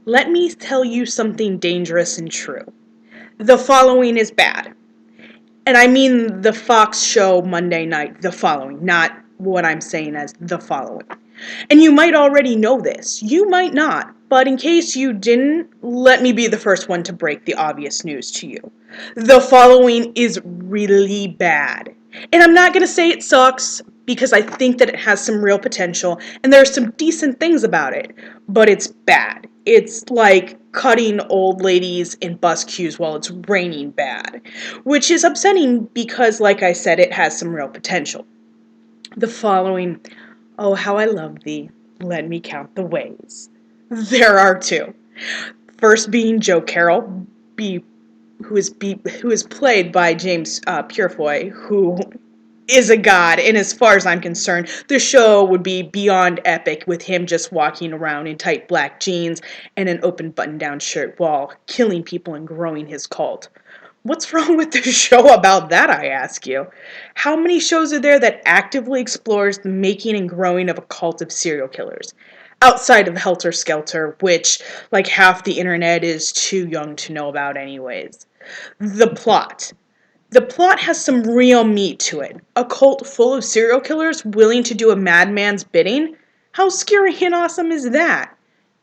Let me tell you something dangerous and true. The following is bad. And I mean the Fox show Monday night, the following, not what I'm saying as the following. And you might already know this. You might not. But in case you didn't, let me be the first one to break the obvious news to you. The following is really bad. And I'm not going to say it sucks because I think that it has some real potential and there are some decent things about it, but it's bad. It's like cutting old ladies in bus queues while it's raining bad, which is upsetting because, like I said, it has some real potential. The following, oh, how I love thee, let me count the ways. There are two. First being Joe Carroll, who is played by James Purefoy, who is a god, and as far as I'm concerned, the show would be beyond epic with him just walking around in tight black jeans and an open button-down shirt while killing people and growing his cult. What's wrong with the show about that, I ask you? How many shows are there that actively explores the making and growing of a cult of serial killers? Outside of Helter Skelter, which, like half the internet, is too young to know about anyways. The plot. The plot has some real meat to it. A cult full of serial killers willing to do a madman's bidding? How scary and awesome is that?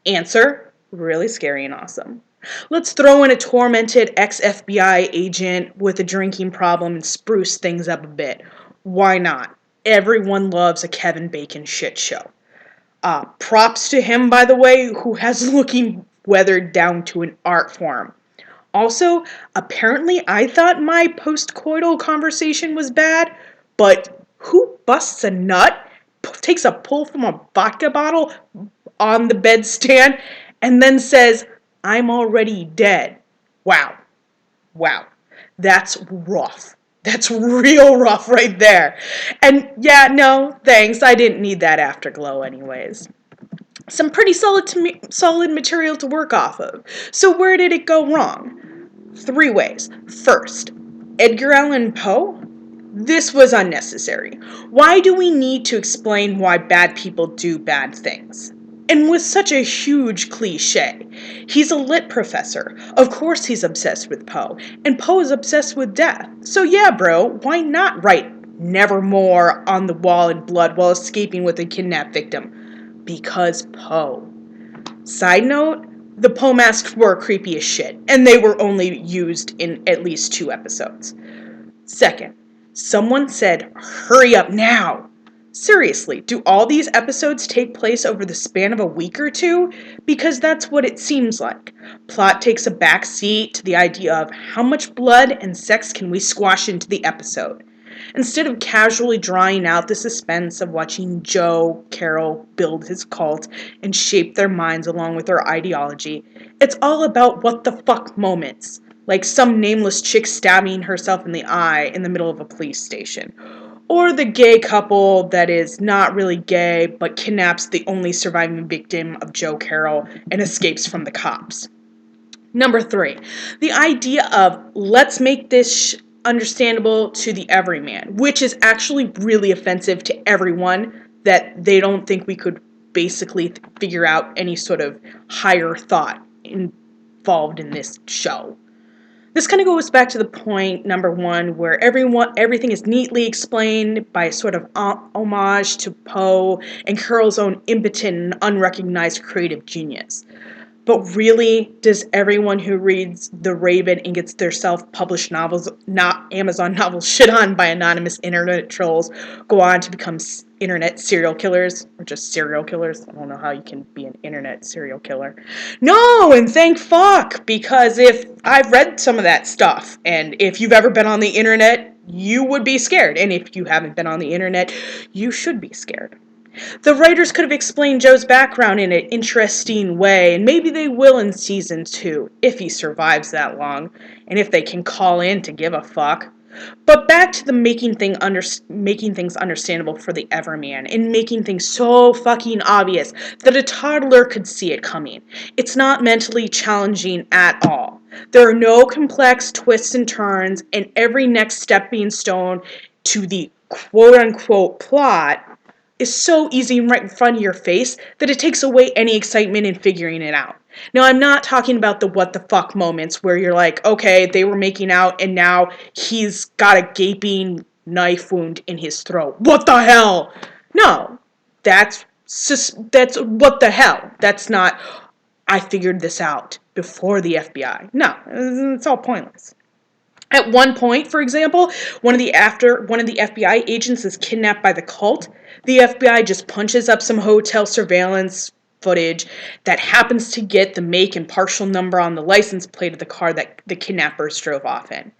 Answer, really scary and awesome. Let's throw in a tormented ex-FBI agent with a drinking problem and spruce things up a bit. Why not? Everyone loves a Kevin Bacon shit show. Props to him, by the way, who has looking weathered down to an art form. Also, apparently I thought my postcoital conversation was bad, but who busts a nut, takes a pull from a vodka bottle on the bedstand, and then says, I'm already dead? Wow. Wow. That's rough. That's real rough right there. And yeah, no, thanks. I didn't need that afterglow anyways. Some pretty solid material to work off of. So where did it go wrong? Three ways. First, Edgar Allan Poe? This was unnecessary. Why do we need to explain why bad people do bad things? And with such a huge cliche. He's a lit professor. Of course he's obsessed with Poe. And Poe is obsessed with death. So yeah, bro, why not write Nevermore on the wall in blood while escaping with a kidnapped victim? Because Poe. Side note, the Poe masks were creepy as shit, and they were only used in at least 2 episodes. Second, someone said, hurry up now. Seriously, do all these episodes take place over the span of a week or two? Because that's what it seems like. Plot takes a back seat to the idea of how much blood and sex can we squash into the episode. Instead of casually drawing out the suspense of watching Joe Carroll build his cult and shape their minds along with their ideology, it's all about what the fuck moments, like some nameless chick stabbing herself in the eye in the middle of a police station. Or the gay couple that is not really gay but kidnaps the only surviving victim of Joe Carroll and escapes from the cops. Number 3, the idea of let's make this understandable to the everyman, which is actually really offensive to everyone that they don't think we could basically figure out any sort of higher thought involved in this show. This kind of goes back to the point number 1 where everything is neatly explained by a sort of homage to Poe and Carroll's own impotent and unrecognized creative genius. But really, does everyone who reads The Raven and gets their self-published novels, not Amazon novels, shit on by anonymous internet trolls, go on to become internet serial killers? Or just serial killers? I don't know how you can be an internet serial killer. No, and thank fuck, because if I've read some of that stuff, and if you've ever been on the internet, you would be scared. And if you haven't been on the internet, you should be scared. The writers could have explained Joe's background in an interesting way, and maybe they will in season 2, if he survives that long, and if they can call in to give a fuck. But back to the making things understandable for the everyman, and making things so fucking obvious that a toddler could see it coming. It's not mentally challenging at all. There are no complex twists and turns, and every next stepping stone to the quote-unquote plot is so easy and right in front of your face that it takes away any excitement in figuring it out. Now, I'm not talking about the what the fuck moments where you're like, okay, they were making out and now he's got a gaping knife wound in his throat. What the hell? No, that's what the hell. That's not, I figured this out before the FBI. No, it's all pointless. At one point, for example, one of the FBI agents is kidnapped by the cult. The FBI just punches up some hotel surveillance footage that happens to get the make and partial number on the license plate of the car that the kidnappers drove off in.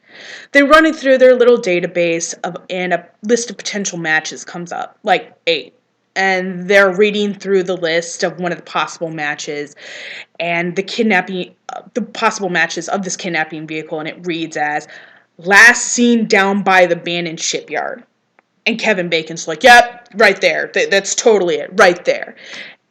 They run it through their little database and a list of potential matches comes up, like 8. And they're reading through the list of one of the possible matches and the possible matches of this kidnapping vehicle, and it reads as last seen down by the abandoned shipyard. And Kevin Bacon's like, yep, right there. That's totally it, right there.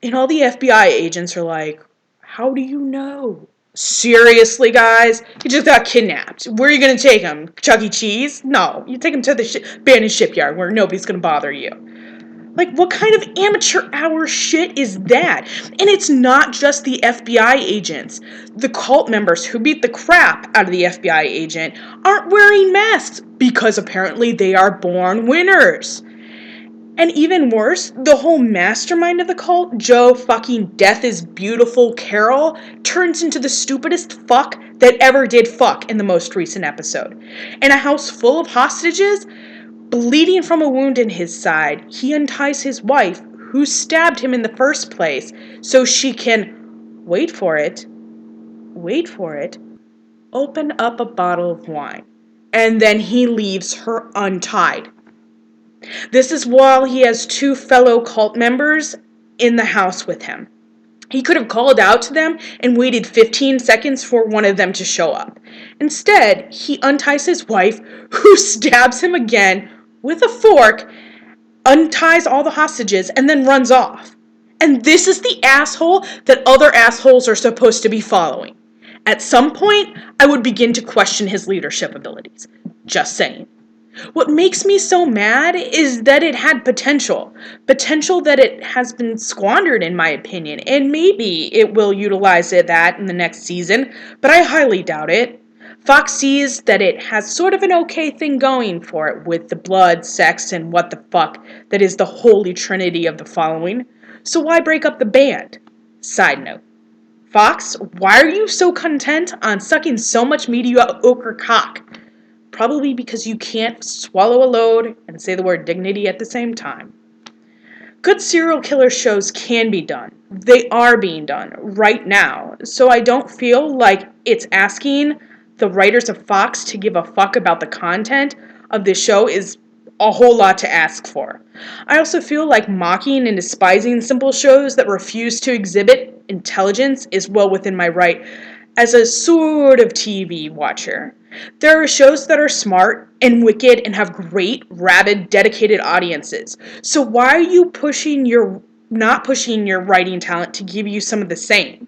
And all the FBI agents are like, how do you know? Seriously, guys? He just got kidnapped. Where are you going to take him? Chuck E. Cheese? No, you take him to the abandoned shipyard where nobody's going to bother you. Like, what kind of amateur hour shit is that? And it's not just the FBI agents. The cult members who beat the crap out of the FBI agent aren't wearing masks because apparently they are born winners. And even worse, the whole mastermind of the cult, Joe fucking Death is Beautiful Carroll, turns into the stupidest fuck that ever did fuck in the most recent episode. In a house full of hostages, bleeding from a wound in his side, he unties his wife, who stabbed him in the first place, so she can, wait for it, open up a bottle of wine. And then he leaves her untied. This is while he has 2 fellow cult members in the house with him. He could have called out to them and waited 15 seconds for one of them to show up. Instead, he unties his wife, who stabs him again with a fork, unties all the hostages, and then runs off. And this is the asshole that other assholes are supposed to be following. At some point, I would begin to question his leadership abilities. Just saying. What makes me so mad is that it had potential. Potential that it has been squandered, in my opinion, and maybe it will utilize that in the next season, but I highly doubt it. Fox sees that it has sort of an okay thing going for it with the blood, sex, and what the fuck that is the holy trinity of the following. So why break up the band? Side note. Fox, why are you so content on sucking so much mediocre cock? Probably because you can't swallow a load and say the word dignity at the same time. Good serial killer shows can be done. They are being done right now. So I don't feel like it's asking the writers of Fox to give a fuck about the content of this show is a whole lot to ask for. I also feel like mocking and despising simple shows that refuse to exhibit intelligence is well within my right as a sort of TV watcher. There are shows that are smart and wicked and have great, rabid, dedicated audiences. So why are you not pushing your writing talent to give you some of the same?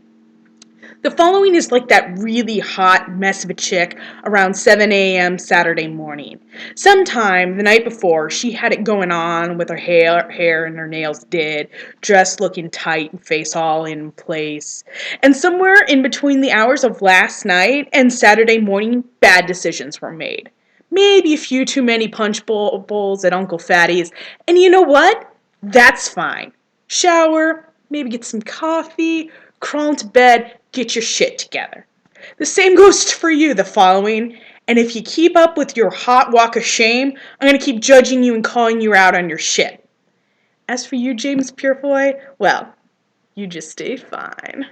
The following is like that really hot mess of a chick around 7 a.m. Saturday morning. Sometime the night before, she had it going on with her hair and her nails did, dress looking tight and face all in place. And somewhere in between the hours of last night and Saturday morning, bad decisions were made. Maybe a few too many punch bowls at Uncle Fatty's. And you know what? That's fine. Shower, maybe get some coffee, crawl into bed, get your shit together. The same goes for you, the following, and if you keep up with your hot walk of shame, I'm going to keep judging you and calling you out on your shit. As for you, James Purefoy, well, you just stay fine.